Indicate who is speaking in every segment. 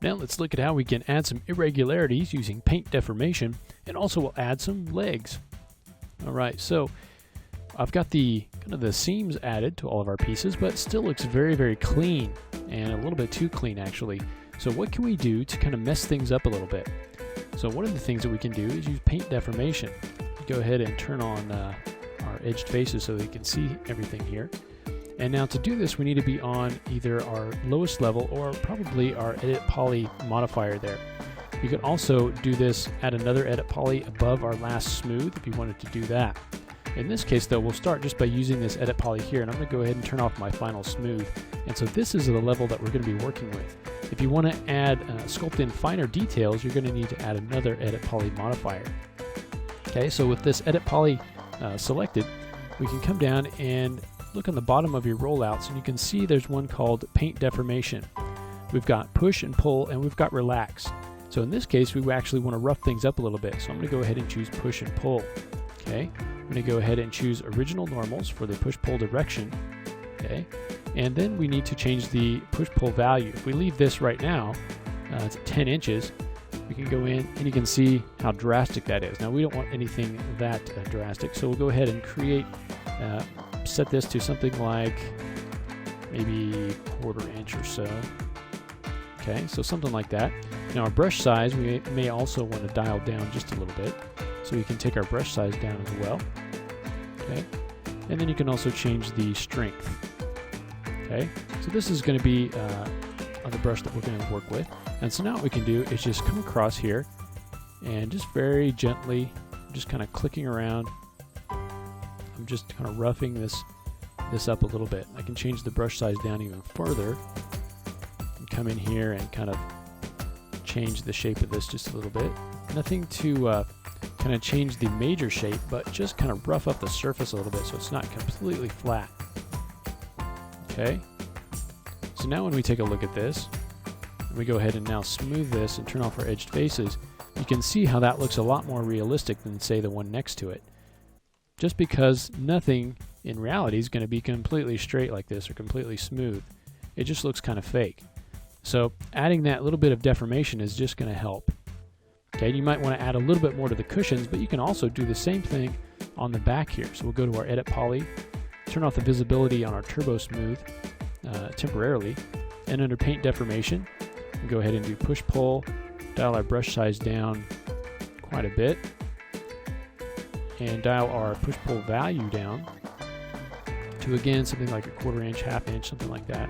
Speaker 1: Now let's look at how we can add some irregularities using paint deformation, and also we'll add some legs. Alright, so I've got the kind of the seams added to all of our pieces, but it still looks very, very clean, and a little bit too clean actually. So what can we do to kind of mess things up a little bit? So one of the things that we can do is use paint deformation. Go ahead and turn on our edged faces so that you can see everything here. And now to do this, we need to be on either our lowest level or probably our edit poly modifier there. You can also do this, add another edit poly above our last smooth if you wanted to do that. In this case though, we'll start just by using this edit poly here, and I'm going to go ahead and turn off my final smooth. And so this is the level that we're going to be working with. If you want to add sculpt in finer details, you're going to need to add another edit poly modifier. Okay, so with this edit poly selected, we can come down and look on the bottom of your rollouts, and you can see there's one called paint deformation. We've got push and pull, and we've got relax. So in this case, we actually want to rough things up a little bit. So I'm going to go ahead and choose push and pull. Okay, I'm going to go ahead and choose original normals for the push-pull direction. Okay, and then we need to change the push-pull value. If we leave this right now, it's at 10 inches, we can go in and you can see how drastic that is. Now we don't want anything that drastic, so we'll go ahead and create, set this to something like maybe 1/4 inch or so. Okay, so something like that. Now our brush size, we may also want to dial down just a little bit. So we can take our brush size down as well. Okay, and then you can also change the strength. Okay, so this is going to be on the brush that we're going to work with. And so now what we can do is just come across here and just very gently, just kind of clicking around. I'm just kind of roughing this up a little bit. I can change the brush size down even further and come in here and kind of change the shape of this just a little bit. Nothing to kind of change the major shape, but just kind of rough up the surface a little bit so it's not completely flat. Okay, so now when we take a look at this, and we go ahead and now smooth this and turn off our edged faces, you can see how that looks a lot more realistic than say the one next to it. Just because nothing in reality is going to be completely straight like this or completely smooth. It just looks kind of fake. So adding that little bit of deformation is just going to help. Okay, you might want to add a little bit more to the cushions, but you can also do the same thing on the back here. So we'll go to our edit poly, turn off the visibility on our turbo smooth temporarily, and under paint deformation, we'll go ahead and do push pull, dial our brush size down quite a bit, and dial our push pull value down to again something like 1/4 inch, 1/2 inch, something like that.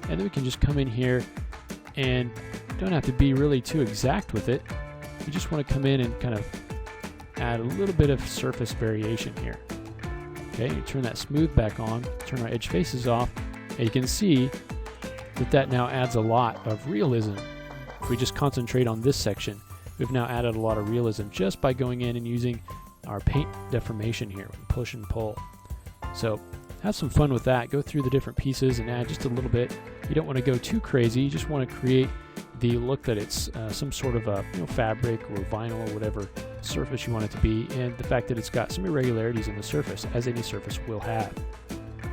Speaker 1: And then we can just come in here and don't have to be really too exact with it. You just want to come in and kind of add a little bit of surface variation here. Okay, you turn that smooth back on, turn our edge faces off, and you can see that now adds a lot of realism. If we just concentrate on this section, we've now added a lot of realism just by going in and using our paint deformation here, push and pull. So have some fun with that. Go through the different pieces and add just a little bit. You don't want to go too crazy. You just want to create the look that it's some sort of a fabric or vinyl or whatever surface you want it to be, and the fact that it's got some irregularities in the surface, as any surface will have.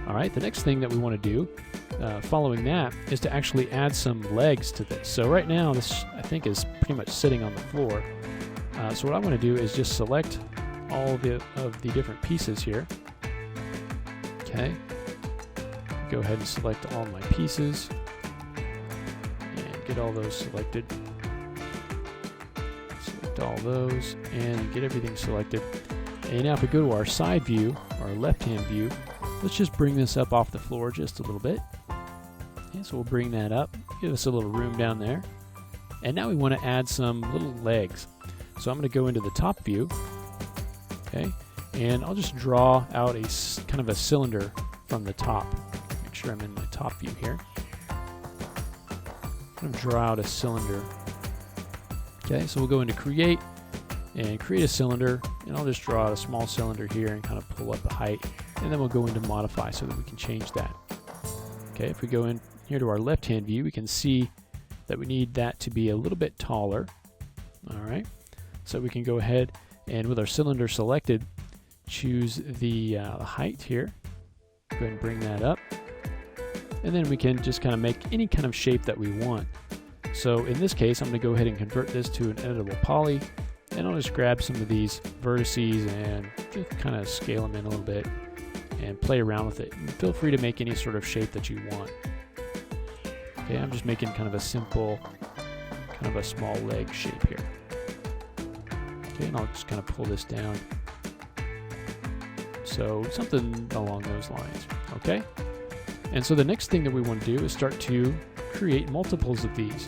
Speaker 1: Alright, the next thing that we want to do following that is to actually add some legs to this. So right now this I think is pretty much sitting on the floor. So what I want to do is just select all of the different pieces here. Okay, go ahead and select all my pieces and get all those selected. Select all those and get everything selected. And now if we go to our side view, our left-hand view, let's just bring this up off the floor just a little bit. Okay, so we'll bring that up, give us a little room down there. And now we want to add some little legs. So I'm going to go into the top view, okay, and I'll just draw out a kind of a cylinder from the top. Make sure I'm in my top view here. I'm going to draw out a cylinder. Okay, so we'll go into create and create a cylinder, and I'll just draw out a small cylinder here and kind of pull up the height, and then we'll go into modify so that we can change that. Okay, if we go in here to our left hand view, we can see that we need that to be a little bit taller. Alright, so we can go ahead and with our cylinder selected, choose the height here. Go ahead and bring that up, and then we can just kind of make any kind of shape that we want. So in this case, I'm going to go ahead and convert this to an editable poly, and I'll just grab some of these vertices and just kind of scale them in a little bit and play around with it. And feel free to make any sort of shape that you want. Okay, I'm just making kind of a simple, kind of a small leg shape here. Okay, and I'll just kind of pull this down. So something along those lines, okay? And so the next thing that we want to do is start to create multiples of these.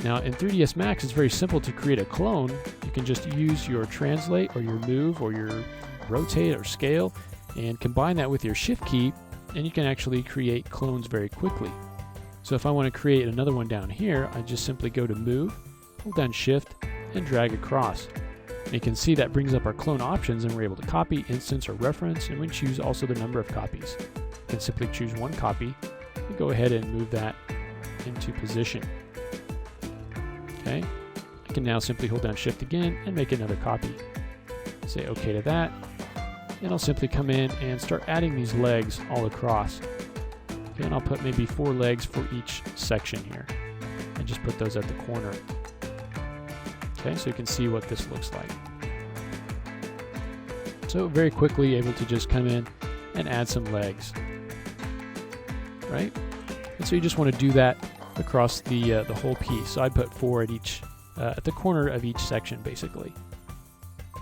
Speaker 1: Now in 3ds Max, it's very simple to create a clone. You can just use your translate or your move or your rotate or scale and combine that with your shift key, and you can actually create clones very quickly. So if I want to create another one down here, I just simply go to move, hold down shift, and drag across. And you can see that brings up our clone options, and we're able to copy, instance, or reference, and we choose also the number of copies. You can simply choose one copy and go ahead and move that into position. Okay, I can now simply hold down shift again and make another copy. Say OK to that, and I'll simply come in and start adding these legs all across. Okay, and I'll put maybe 4 legs for each section here, and just put those at the corner. Okay, so you can see what this looks like. So very quickly able to just come in and add some legs, right? And so you just want to do that across the whole piece. So I put 4 at each, at the corner of each section, basically.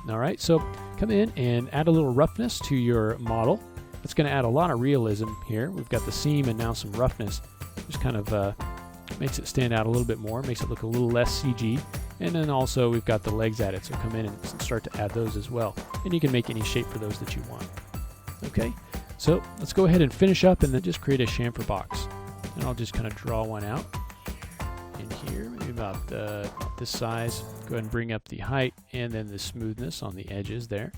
Speaker 1: All right, so come in and add a little roughness to your model. It's going to add a lot of realism here. We've got the seam and now some roughness. Just kind of makes it stand out a little bit more, makes it look a little less CG. And then also we've got the legs added, so come in and start to add those as well. And you can make any shape for those that you want. Okay, so let's go ahead and finish up and then just create a chamfer box. And I'll just kind of draw one out in here, maybe about this size. Go ahead and bring up the height and then the smoothness on the edges there.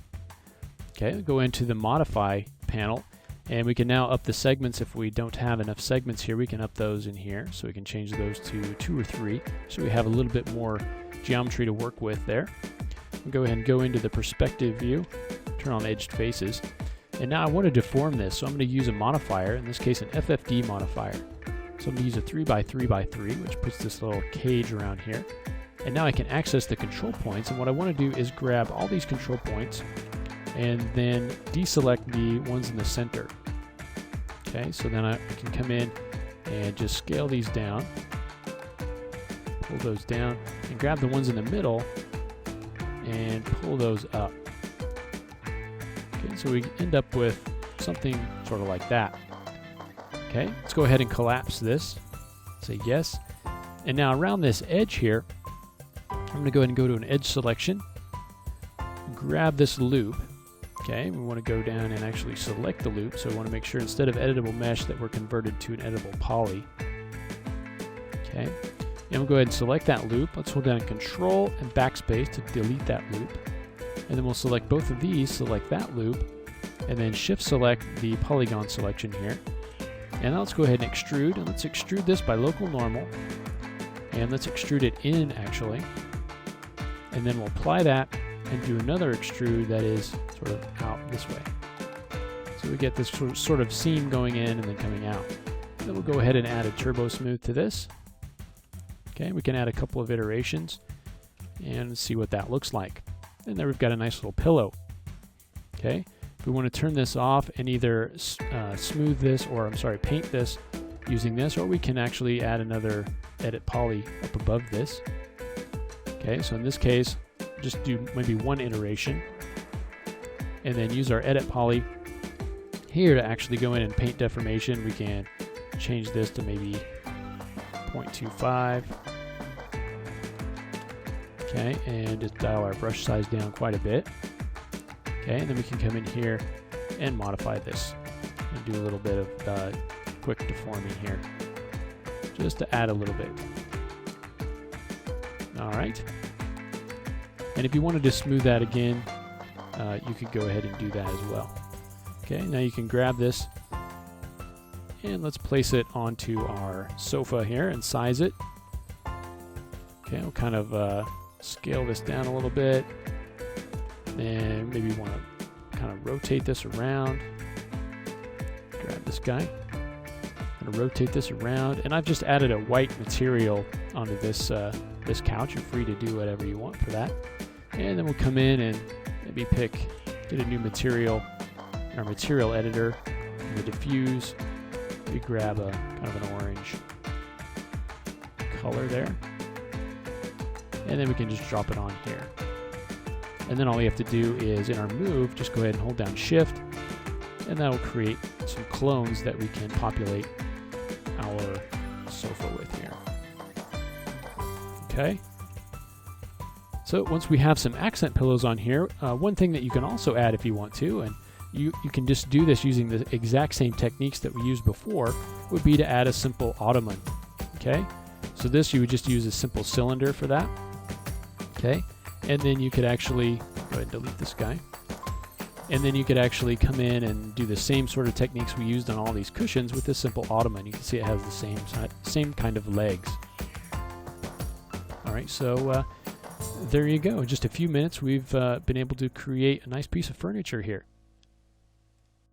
Speaker 1: Okay, we'll go into the modify panel, and we can now up the segments. If we don't have enough segments here, we can up those in here, so we can change those to 2 or 3, so we have a little bit more geometry to work with there. We'll go ahead and go into the perspective view, turn on edged faces, and now I want to deform this, so I'm going to use a modifier, in this case an FFD modifier. So I'm going to use a 3x3x3, which puts this little cage around here, and now I can access the control points, and what I want to do is grab all these control points and then deselect the ones in the center. Okay, so then I can come in and just scale these down, pull those down, and grab the ones in the middle and pull those up. Okay, so we end up with something sort of like that. Okay, let's go ahead and collapse this. Say yes. And now around this edge here, I'm going to go ahead and go to an edge selection, grab this loop. Okay, we want to go down and actually select the loop, so we want to make sure instead of editable mesh that we're converted to an editable poly. Okay, and we'll go ahead and select that loop. Let's hold down Control and Backspace to delete that loop. And then we'll select both of these, select that loop, and then Shift select the polygon selection here. And now let's go ahead and extrude, and let's extrude this by local normal. And let's extrude it in, actually. And then we'll apply that and do another extrude that is sort of out this way. So we get this sort of seam going in and then coming out. Then we'll go ahead and add a turbo smooth to this. Okay, we can add a couple of iterations and see what that looks like. And there we've got a nice little pillow. Okay, if we want to turn this off and either smooth this, or I'm sorry, paint this using this, or we can actually add another edit poly up above this. Okay, so in this case, just do maybe one iteration and then use our edit poly here to actually go in and paint deformation. We can change this to maybe 0.25. Okay, and just dial our brush size down quite a bit. Okay, and then we can come in here and modify this and do a little bit of quick deforming here just to add a little bit. All right. And if you wanted to smooth that again, you could go ahead and do that as well. Okay, now you can grab this and let's place it onto our sofa here and size it. Okay, we'll kind of scale this down a little bit, and maybe want to kind of rotate this around. Grab this guy. going to rotate this around, and I've just added a white material onto this this couch. You're free to do whatever you want for that. And then we'll come in and maybe get a new material in our material editor, and the diffuse. We grab a kind of an orange color there, and then we can just drop it on here. And then all we have to do is in our move, just go ahead and hold down Shift, and that will create some clones that we can populate our sofa with here. Okay. So once we have some accent pillows on here, one thing that you can also add if you want to, and you can just do this using the exact same techniques that we used before, would be to add a simple ottoman. Okay. So this, you would just use a simple cylinder for that. Okay. And then you could actually, go ahead and delete this guy. And then you could actually come in and do the same sort of techniques we used on all these cushions with this simple ottoman. You can see it has the same kind of legs. All right, so there you go. In just a few minutes, we've been able to create a nice piece of furniture here.